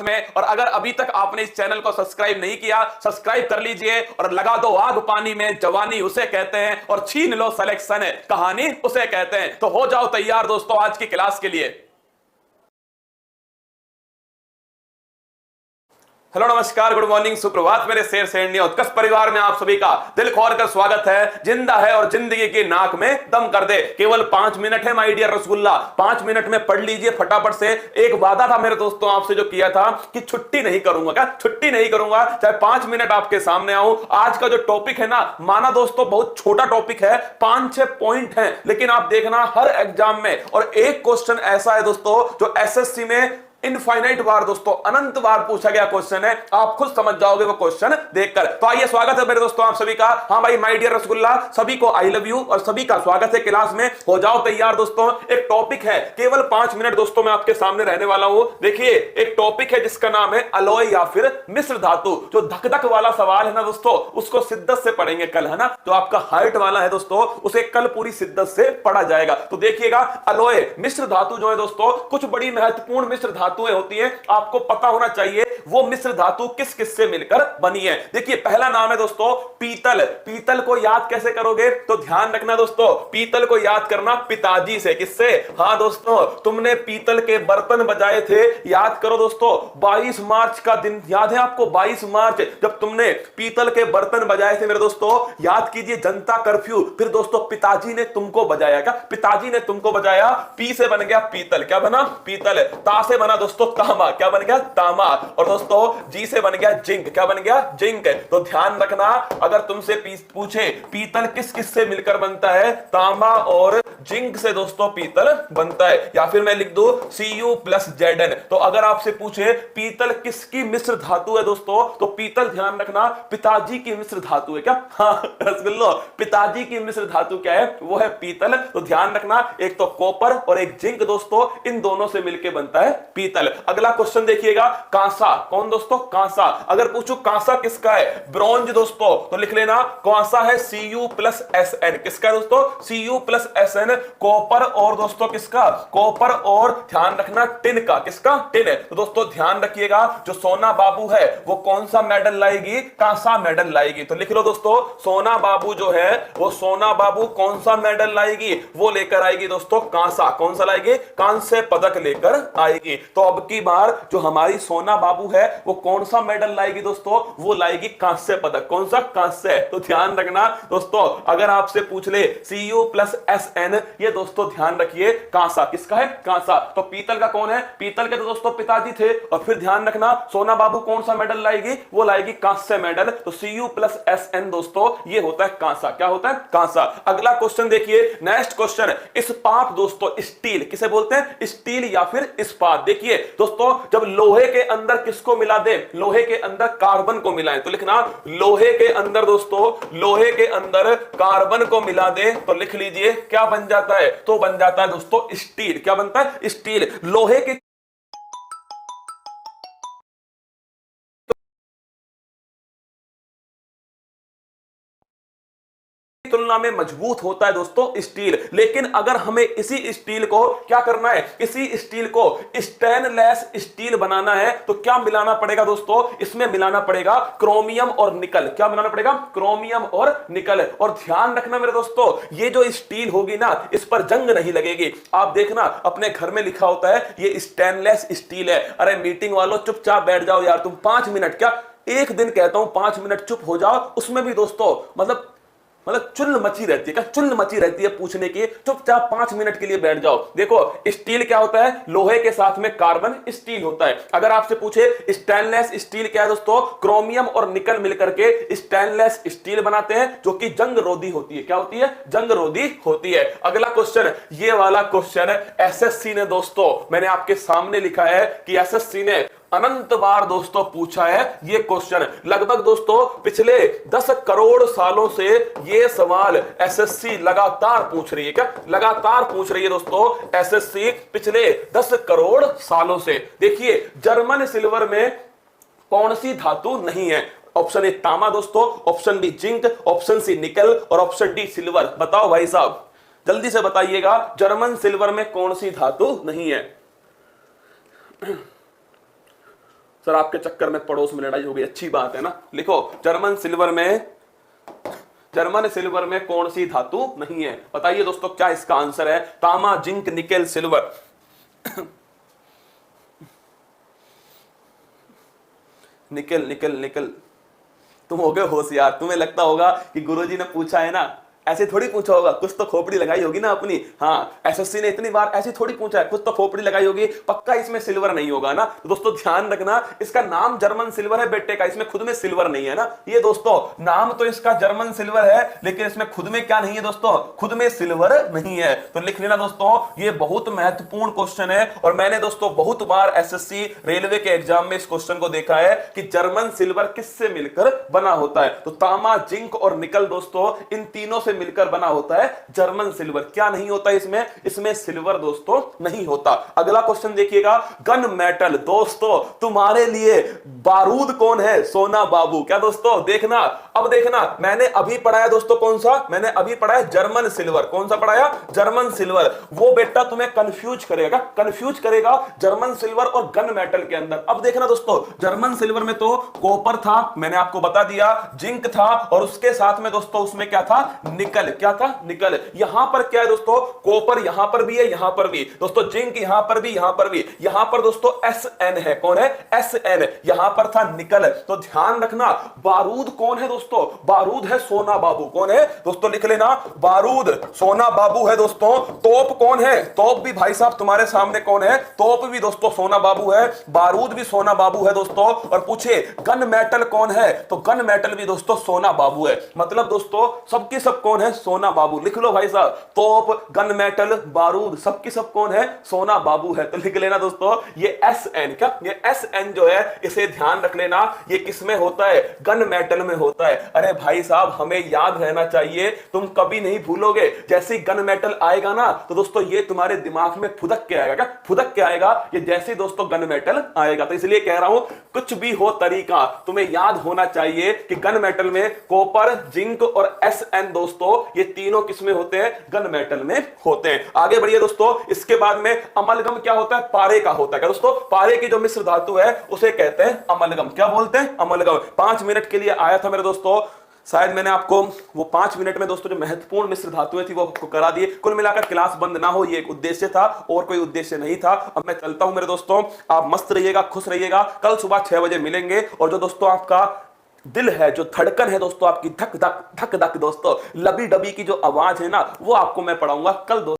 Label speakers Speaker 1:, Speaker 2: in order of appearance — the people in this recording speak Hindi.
Speaker 1: में। और अगर अभी तक आपने इस चैनल को सब्सक्राइब नहीं किया, सब्सक्राइब कर लीजिए और लगा दो आग पानी में, जवानी उसे कहते हैं और छीन लो सिलेक्शन है, कहानी उसे कहते हैं। तो हो जाओ तैयार दोस्तों आज की क्लास के लिए। हेलो नमस्कार, गुड मॉर्निंग, सुप्रभात मेरे शेर शेरनी उत्कर्ष परिवार में आप सभी का दिल खोल कर स्वागत है। जिंदा है और जिंदगी की नाक में दम कर दे। केवल 5 मिनट है माय डियर रसगुल्ला, 5 मिनट में पढ़ लीजिए फटाफट से। एक वादा था मेरे दोस्तों आपसे जो किया था कि छुट्टी नहीं करूंगा, क्या छुट्टी नहीं करूंगा, चाहे 5 मिनट आपके सामने आऊं। आज का जो टॉपिक है ना, माना दोस्तों बहुत छोटा टॉपिक है, 5-6 पॉइंट है, लेकिन आप देखना हर एग्जाम में और एक क्वेश्चन ऐसा है दोस्तों जो एसएससी में इनफाइनाइट बार दोस्तों अनंत बार पूछा गया क्वेश्चन है। आप खुद समझ जाओगे वो क्वेश्चन देखकर। तो आइए, स्वागत है मेरे दोस्तों आप सभी का। हाँ भाई, माय डियर रसगुल्ला, सभी को आई लव यू और सभी का स्वागत है क्लास में। हो जाओ तैयार दोस्तों। एक टॉपिक है, केवल 5 मिनट दोस्तों मैं आपके सामने रहने वाला हूं। देखिए, एक टॉपिक है जिसका नाम है अलॉय या फिर मिश्र धातु। जो धक धक वाला सवाल है ना दोस्तों, उसको शिद्दत से पढ़ेंगे कल, है ना। जो आपका हाइट वाला है दोस्तों, उसे कल पूरी शिद्दत से पढ़ा जाएगा। तो देखिएगा, अलॉय मिश्र धातु जो है दोस्तों, कुछ बड़ी महत्वपूर्ण मिश्र धातुएं होती हैं, आपको पता होना चाहिए वो मिश्र धातु किस किस से मिलकर बनी है। देखिए, पहला नाम है दोस्तों पीतल। पीतल को याद कैसे करोगे, तो ध्यान रखना दोस्तों, पीतल को याद करना पिताजी से। किससे? हाँ दोस्तों, तुमने पीतल के बर्तन बजाए थे, याद करो दोस्तों। 22 मार्च का दिन याद है आपको? 22 मार्च जब तुमने पीतल के बर्तन बजाए थे मेरे दोस्तों, याद कीजिए, जनता कर्फ्यू। फिर दोस्तों पिताजी ने तुमको बजाया, क्या पिताजी ने तुमको बजाया। पी से बन गया पीतल, क्या बना? पीतल। ता से बना दोस्तों तामा, क्या बन गया? तामा। और दोस्तों जी से बन गया जिंक, क्या बन गया? जिंक। तो ध्यान रखना, अगर तुमसे पूछे पीतल किस किस से मिलकर बनता है, तांबा और जिंक से दोस्तों पीतल बनता है। या फिर मैं लिख दूं Cu+Zn। तो अगर आपसे पूछे पीतल किसकी मिश्र धातु है दोस्तों, तो पीतल ध्यान रखना पिताजी की मिश्र धातु है। क्या? हाँ रसगुल्लो, पिताजी की मिश्र धातु क्या है? वो है पीतल। तो ध्यान रखना, एक तो कॉपर और एक जिंक दोस्तों, इन दोनों से मिलकर बनता है पीतल। अगला क्वेश्चन देखिएगा, कांसा। कौन दोस्तों? कांसा। अगर पूछूं कांसा किसका है? ब्रॉन्ज दोस्तों, तो लिख लेना कांसा है Cu+Sn। किसका है दोस्तों? Cu+Sn। कॉपर और दोस्तों किसका? कॉपर और ध्यान रखना टिन का। किसका? टिन। तो दोस्तों ध्यान रखिएगा, जो सोना बाबू है वो कौन सा मेडल लाएगी? कांसा मेडल लाएगी। तो लिख लो दोस्तों, सोना बाबू जो है वो सोना बाबू कौन सा मेडल लाएगी? वो लेकर आएगी दोस्तों कांसा। कौन सा लाएगी? कांस्य पदक लेकर आएगी। तो अब की बार जो हमारी सोना बाबू है वो कौन सा मेडल लाएगी दोस्तों? वो लाएगी कांस्य पदक। कौन सा? कांस्य। तो ध्यान रखना दोस्तों, अगर आपसे पूछ ले Cu+Sn, ये दोस्तों ध्यान रखिए कांसा। किसका है? कांसा। तो पीतल का कौन है? पीतल के तो दोस्तों पिताजी थे। और फिर ध्यान रखना, सोना बाबू कौन सा मेडल लाएगी? वो लाएगी कांस्य मेडल। तो Cu+Sn दोस्तों ये होता है कांसा। क्या होता है? कांसा। अगला क्वेश्चन देखिए, नेक्स्ट क्वेश्चन, इस्पात दोस्तों। स्टील किसे बोलते हैं? स्टील या फिर इस्पात। देखिए दोस्तों, जब लोहे के अंदर किसको मिला दे? लोहे के अंदर कार्बन को मिलाएं, तो लिखना लोहे के अंदर दोस्तों, लोहे के अंदर कार्बन को मिला दे, तो लिख लीजिए क्या बन जाता है? तो बन जाता है दोस्तों स्टील। क्या बनता है? स्टील। लोहे के तुलना में मजबूत होता है दोस्तों स्टील। लेकिन अगर हमें इसी स्टील को क्या करना है? इसी स्टील को स्टेनलेस स्टील बनाना है, तो क्या मिलाना पड़ेगा दोस्तों? इसमें मिलाना पड़ेगा क्रोमियम और निकल। क्या मिलाना पड़ेगा? क्रोमियम और निकल। और ध्यान रखना मेरे दोस्तों, ये जो स्टील होगी ना, इस पर जंग नहीं लगेगी। आप देखना अपने घर में लिखा होता है ये स्टेनलेस स्टील है। अरे मीटिंग वालों चुपचाप बैठ जाओ यार, तुम 5 मिनट, क्या एक दिन कहता हूं 5 मिनट चुप हो जाओ, उसमें भी दोस्तों मतलब चुल मची रहती है। क्या चुल मची रहती है पूछने की? चुपचाप 5 मिनट के लिए बैठ जाओ। देखो स्टील क्या होता है? लोहे के साथ में कार्बन स्टील होता है। अगर आपसे पूछे स्टेनलेस स्टील क्या है दोस्तों, क्रोमियम और निकल मिलकर के स्टेनलेस स्टील बनाते हैं, जो कि जंग रोधी होती है। क्या होती है? जंग रोधी होती है। अगला क्वेश्चन, ये वाला क्वेश्चन एसएससी ने दोस्तों, मैंने आपके सामने लिखा है कि एसएससी ने अनंत बार दोस्तों पूछा है ये क्वेश्चन। लगभग दोस्तों पिछले 10 करोड़ सालों से ये सवाल एसएससी लगातार पूछ रही है। क्या लगातार पूछ रही है दोस्तों एसएससी पिछले 10 करोड़ सालों से? देखिए, जर्मन सिल्वर में कौन सी धातु नहीं है? ऑप्शन ए तांबा दोस्तों, option B zinc, option C nickel और ऑप्शन डी सिल्वर। बताओ भाई साहब, जल्दी से बताइएगा, जर्मन सिल्वर में कौन सी धातु नहीं है? सर आपके चक्कर में पड़ोस में लड़ाई हो गई, अच्छी बात है ना। लिखो जर्मन सिल्वर में कौन सी धातु नहीं है? बताइए दोस्तों क्या इसका आंसर है? तांबा, zinc, nickel, silver. Nickel nickel nickel. तुम हो गए होशियार। तुम्हें लगता होगा कि गुरुजी ने पूछा है ना, ऐसे थोड़ी पूछा होगा, कुछ तो खोपड़ी लगाई होगी ना अपनी। हाँ, एसएससी ने इतनी बार ऐसे थोड़ी पूछा है, कुछ तो खोपड़ी लगाई होगी, पक्का इसमें सिल्वर नहीं होगा ना। तो दोस्तों ध्यान रखना, इसका नाम जर्मन सिल्वर है बेटे का, इसमें खुद में सिल्वर नहीं है ना। ये दोस्तों नाम तो इसका जर्मन सिल्वर है, लेकिन इसमें खुद में क्या नहीं है दोस्तों? खुद में सिल्वर नहीं है। तो लिख लेना दोस्तों, ये बहुत महत्वपूर्ण क्वेश्चन है और मैंने दोस्तों बहुत बार एसएससी रेलवे के एग्जाम में इस क्वेश्चन को देखा है कि जर्मन सिल्वर किससे मिलकर बना होता है। तो तांबा, जिंक और निकल दोस्तों, इन तीनों से मिलकर बना होता है जर्मन सिल्वर। क्या नहीं होता इसमें सिल्वर दोस्तों नहीं होता। अगला क्वेश्चन देखिएगा, गन मेटल। दोस्तों तुम्हारे लिए बारूद कौन है? सोना बाबू। क्या दोस्तों? देखना, अब देखना, मैंने अभी पढ़ाया दोस्तों कौन सा? मैंने अभी पढ़ाया जर्मन सिल्वर। कौन सा पढ़ाया? German silver. वो बेटा तुम्हें कंफ्यूज करेगा जर्मन सिल्वर और गन मेटल के अंदर। अब देखना दोस्तों, जर्मन सिल्वर में तो कॉपर था, मैंने आपको बता दिया, जिंक था और उसके साथ में दोस्तों उसमें क्या था? निकल। क्या था? निकल। यहां पर क्या है दोस्तों? कॉपर यहां पर भी है, यहां पर भी दोस्तों, जिंक यहां पर भी, यहां पर भी, यहां पर दोस्तों Sn है। कौन है? Sn। यहां पर था निकल। तो ध्यान रखना, बारूद कौन है दोस्तों? बारूद है सोना बाबू। कौन है दोस्तों? लिख लेना, बारूद सोना बाबू है दोस्तों। तोप कौन है? तोप भी भाई साहब तुम्हारे सामने कौन है? तोप भी दोस्तों सोना बाबू है, बारूद भी सोना बाबू है दोस्तों। और पूछे गन मेटल कौन है? तो गन मेटल भी दोस्तों सोना बाबू है। मतलब दोस्तों सबकी सब कौन है? सोना बाबू। लिख लो भाई साहब, तोप, गन मेटल, बारूद, सबकी सब कौन है? सोना बाबू है। तो लिख लेना दोस्तों, ये Sn, क्या ये Sn जो है, इसे ध्यान रख लेना, ये किस में होता है? गन मेटल में होता है। अरे भाई साहब हमें याद रहना चाहिए, तुम कभी नहीं भूलोगे। जैसे ही गन मेटल आएगा ना तो दोस्तों ये तुम्हारे दिमाग में फुदक के आएगा। क्या फुदक के आएगा? ये जैसे दोस्तों गन मेटल आएगा। तो इसलिए कह रहा हूं, कुछ भी हो तरीका, तुम्हें याद होना चाहिए कि गन मेटल में कॉपर, जिंक और Sn दोस्तों, ये तीनों किसमें होते हैं? गन मेटल में होते हैं। आगे बढ़िए दोस्तों, इसके बाद में अमलगम क्या होता है? पारे का होता है। क्या दोस्तों? पारे की जो मिश्र धातु है उसे कहते हैं अमलगम। क्या बोलते हैं? अमलगम। 5 मिनट के लिए आया था मेरे दोस्तों, शायद मैंने आपको वो 5 मिनट में दोस्तों जो महत्वपूर्ण मिश्र धातुएं थी वो आपको करा दिए। कुल मिलाकर क्लास बंद ना हो, ये एक उद्देश्य था और कोई उद्देश्य नहीं था। अब मैं चलता हूं मेरे दोस्तों, आप मस्त रहिएगा, खुश रहिएगा। कल सुबह 6 बजे मिलेंगे और जो दोस्तों आपका दिल है, जो धड़कन है दोस्तों, आपकी धक धक धक धक दोस्तों, लबी डबी की जो आवाज है ना, वो आपको मैं पढ़ाऊंगा कल दोस्तों।